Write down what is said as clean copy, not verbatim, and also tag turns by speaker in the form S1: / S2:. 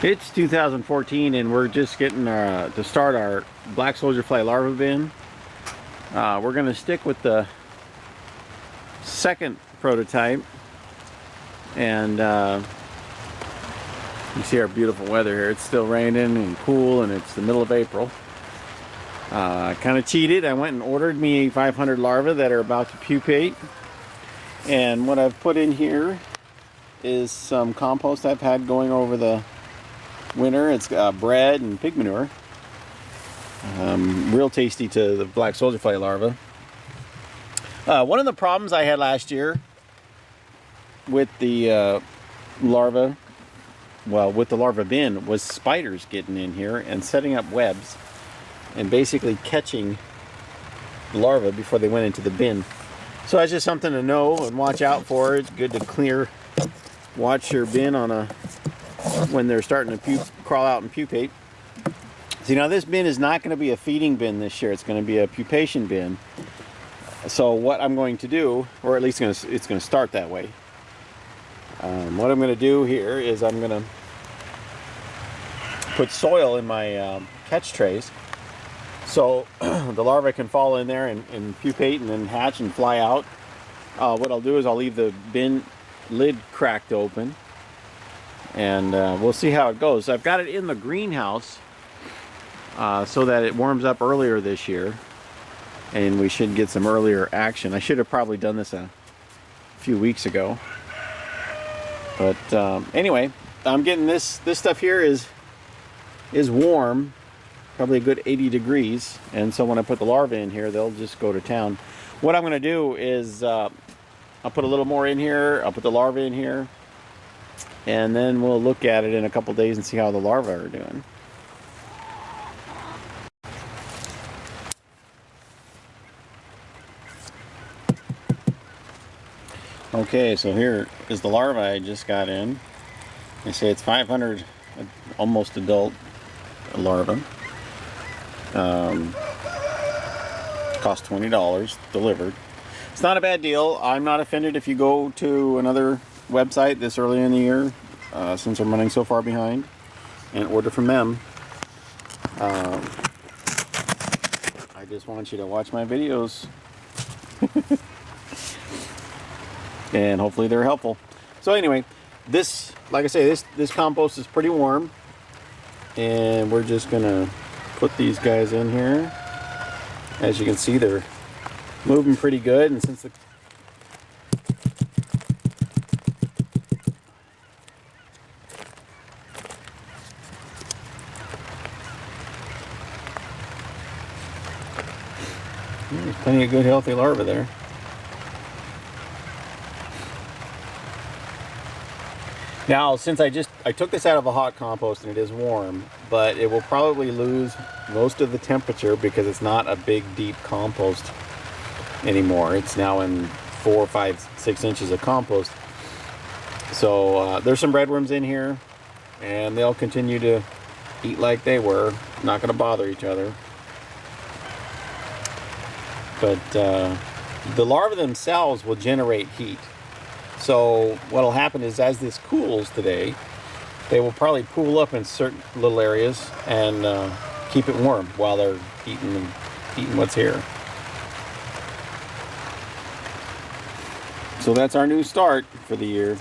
S1: It's 2014 and we're just getting to start our black soldier fly larva bin. We're going to stick with the second prototype, and you see our beautiful weather here. It's still raining and cool, and it's the middle of April. I kind of cheated. I went and ordered me 500 larvae that are about to pupate, and what I've put in here is some compost I've had going over the winter. It's bread and pig manure. Real tasty to the black soldier fly larva. One of the problems I had last year with the larva, well, with the larva bin, was spiders getting in here and setting up webs and basically catching the larvae before they went into the bin. So that's just something to know and watch out for. It's good to watch your bin when they're starting to crawl out and pupate. See, now this bin is not going to be a feeding bin this year. It's going to be a pupation bin. So what I'm going to do, or at least it's going to start that way. What I'm going to do here is I'm going to put soil in my catch trays, so the larvae can fall in there and pupate and then hatch and fly out. What I'll do is I'll leave the bin lid cracked open, and we'll see how it goes. I've got it in the greenhouse so that it warms up earlier this year, and we should get some earlier action. I should have probably done this a few weeks ago, but anyway, I'm getting this stuff here is warm, probably a good 80 degrees, and so when I put the larvae in here, they'll just go to town. What I'm going to do is I'll put a little more in here, I'll put the larvae in here, and then we'll look at it in a couple days and see how the larvae are doing. Okay, so here is the larva I just got in. They say it's 500 almost adult larvae. Cost $20 delivered. It's not a bad deal. I'm not offended if you go to another website this early in the year, since I'm running so far behind, and order from them. I just want you to watch my videos. And hopefully they're helpful. So anyway, this, like I say, this compost is pretty warm, and we're just gonna put these guys in here. As you can see, they're moving pretty good, and since there's plenty of good healthy larvae there. Now, since I took this out of a hot compost and it is warm, but it will probably lose most of the temperature because it's not a big, deep compost anymore. It's now in 4, 5, 6 inches of compost. So there's some redworms in here, and they'll continue to eat like they were. Not going to bother each other. But the larvae themselves will generate heat. So what will happen is, as this cools today, they will probably pool up in certain little areas and keep it warm while they're eating what's here. So that's our new start for the year.